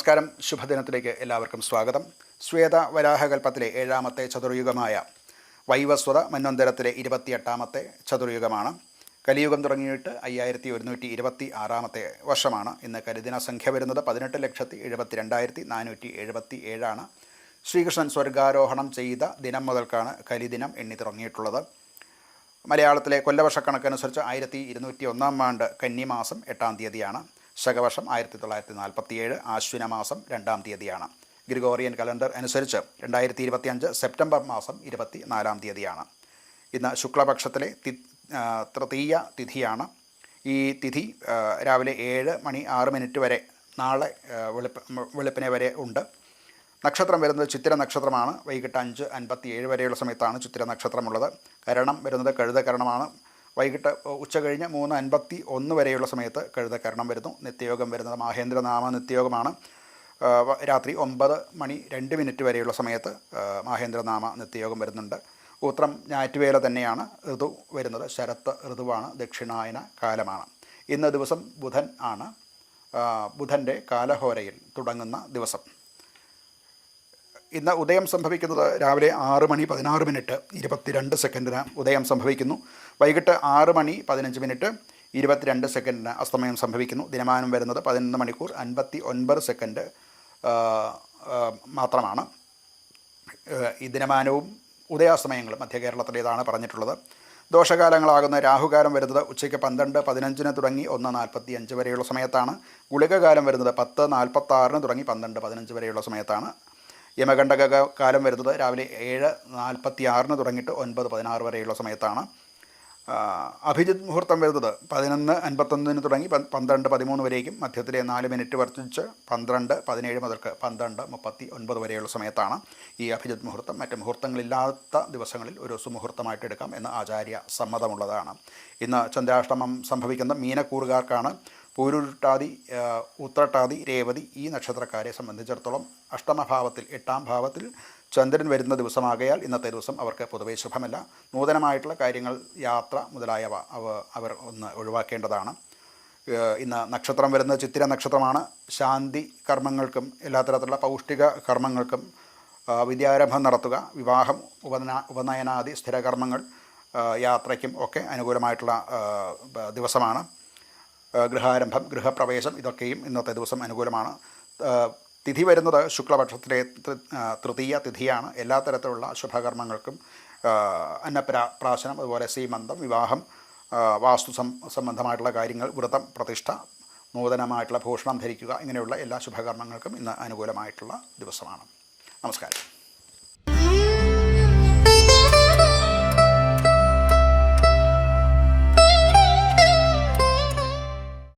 നമസ്കാരം. ശുഭദിനത്തിലേക്ക് എല്ലാവർക്കും സ്വാഗതം. ശ്വേതവരാഹകൽപ്പത്തിലെ 7ാമത്തെ ചതുർയുഗമായ വൈവസ്വത മന്വന്തരത്തിലെ 28ാമത്തെ ചതുർയുഗമാണ്. കലിയുഗം തുടങ്ങിയിട്ട് 5126ാമത്തെ വർഷമാണ്. ഇന്ന് കരിദിന സംഖ്യ വരുന്നത് 18,72,477 ശ്രീകൃഷ്ണൻ സ്വർഗാരോഹണം ചെയ്ത ദിനം മുതൽക്കാണ് കലിദിനം എണ്ണി തുടങ്ങിയിട്ടുള്ളത്. മലയാളത്തിലെ കൊല്ലവർഷക്കണക്കനുസരിച്ച് 1201 ആണ്ട് കന്നിമാസം 8-ാം തീയതിയാണ്. ശകവർഷം 1947 ആശ്വിന മാസം 2-ാം തീയതിയാണ്. ഗ്രിഗോറിയൻ കലണ്ടർ അനുസരിച്ച് 2025 സെപ്റ്റംബർ മാസം 24-ാം തീയതിയാണ്. ഇന്ന് ശുക്ലപക്ഷത്തിലെ തൃതീയ തിഥിയാണ്. ഈ തിഥി രാവിലെ 7:06 വരെ, നാളെ വെളുപ്പിനെ വരെ ഉണ്ട്. നക്ഷത്രം വരുന്നത് ചിത്തിര നക്ഷത്രമാണ്. വൈകിട്ട് 5:57 വരെയുള്ള സമയത്താണ് ചിത്തിര നക്ഷത്രമുള്ളത്. കരണം വരുന്നത് കഴുതകരണമാണ്. വൈകിട്ട് ഉച്ച കഴിഞ്ഞ് 3:51 വരെയുള്ള സമയത്ത് കഴുതകരണം വരുന്നു. നിത്യയോഗം വരുന്നത് മാഹേന്ദ്രനാമ നിത്യയോഗമാണ്. രാത്രി 9:02 വരെയുള്ള സമയത്ത് മാഹേന്ദ്രനാമ നിത്യയോഗം വരുന്നുണ്ട്. ഉത്രം ഞാറ്റുവേല തന്നെയാണ്. ഋതു വരുന്നത് ശരത്ത് ഋതുവാണ്. ദക്ഷിണായന കാലമാണ്. ഇന്ന് ദിവസം ബുധൻ ആണ്. ബുധൻ്റെ കാലഹോരയിൽ തുടങ്ങുന്ന ദിവസം. ഇന്ന് ഉദയം സംഭവിക്കുന്നത് രാവിലെ 6:16 22 ഉദയം സംഭവിക്കുന്നു. വൈകിട്ട് 6:15 22 അസ്തമയം സംഭവിക്കുന്നു. ദിനമാനം വരുന്നത് 11 മണിക്കൂർ 59 മാത്രമാണ്. ഈ ദിനമാനവും ഉദയാസ്തമയങ്ങളും മധ്യ കേരളത്തിലേതാണ് പറഞ്ഞിട്ടുള്ളത്. ദോഷകാലങ്ങളാകുന്ന രാഹുകാലം വരുന്നത് ഉച്ചയ്ക്ക് 12:15 തുടങ്ങി 1:45 വരെയുള്ള സമയത്താണ്. ഗുളികകാലം വരുന്നത് 10:46 തുടങ്ങി 12:15 വരെയുള്ള സമയത്താണ്. യമകണ്ഠക കാലം വരുന്നത് രാവിലെ 7:46 തുടങ്ങിയിട്ട് 9:16 വരെയുള്ള സമയത്താണ്. അഭിജിത് മുഹൂർത്തം വരുന്നത് 11:51 തുടങ്ങി 12:13 വരേക്കും. മധ്യത്തിലെ 4 മിനിറ്റ് വർദ്ധിച്ച് 12:17 മുതൽക്ക് 12:39 വരെയുള്ള സമയത്താണ് ഈ അഭിജിത് മുഹൂർത്തം. മറ്റ് മുഹൂർത്തങ്ങളില്ലാത്ത ദിവസങ്ങളിൽ ഒരു സുമുഹൂർത്തമായിട്ട് എടുക്കാം എന്ന് ആചാര്യ സമ്മതമുള്ളതാണ്. ഇന്ന് ചന്ദ്രാഷ്ടമം സംഭവിക്കുന്ന മീനക്കൂറുകാർക്കാണ്. പൂരുരുട്ടാതി, ഉത്രട്ടാതി, രേവതി ഈ നക്ഷത്രക്കാരെ സംബന്ധിച്ചിടത്തോളം അഷ്ടമഭാവത്തിൽ 8-ാം ഭാവത്തിൽ ചന്ദ്രൻ വരുന്ന ദിവസമാകയാൽ ഇന്നത്തെ ദിവസം അവർക്ക് പൊതുവേ ശുഭമല്ല. നൂതനമായിട്ടുള്ള കാര്യങ്ങൾ, യാത്ര മുതലായവ അവർ ഒന്ന് ഒഴിവാക്കേണ്ടതാണ്. ഇന്ന് നക്ഷത്രം വരുന്നത് ചിത്തിര നക്ഷത്രമാണ്. ശാന്തി കർമ്മങ്ങൾക്കും എല്ലാ തരത്തിലുള്ള പൗഷ്ടിക കർമ്മങ്ങൾക്കും, വിദ്യാരംഭം നടത്തുക, വിവാഹം, ഉപനയനാദി സ്ഥിരകർമ്മങ്ങൾ, യാത്രയ്ക്കും ഒക്കെ അനുകൂലമായിട്ടുള്ള ദിവസമാണ്. ഗൃഹാരംഭം, ഗൃഹപ്രവേശം ഇതൊക്കെയും ഇന്നത്തെ ദിവസം അനുകൂലമാണ്. തിഥി വരുന്നത് ശുക്ലപക്ഷത്തിലെ തൃതീയ തിഥിയാണ്. എല്ലാ തരത്തിലുള്ള ശുഭകർമ്മങ്ങൾക്കും, അന്നപ്രാശനം, അതുപോലെ സീമന്തം, വിവാഹം, വാസ്തു സംബന്ധമായിട്ടുള്ള കാര്യങ്ങൾ, വ്രതം, പ്രതിഷ്ഠ, നൂതനമായിട്ടുള്ള ഭൂഷണം ധരിക്കുക, ഇങ്ങനെയുള്ള എല്ലാ ശുഭകർമ്മങ്ങൾക്കും ഇന്ന് അനുകൂലമായിട്ടുള്ള ദിവസമാണ്. നമസ്കാരം.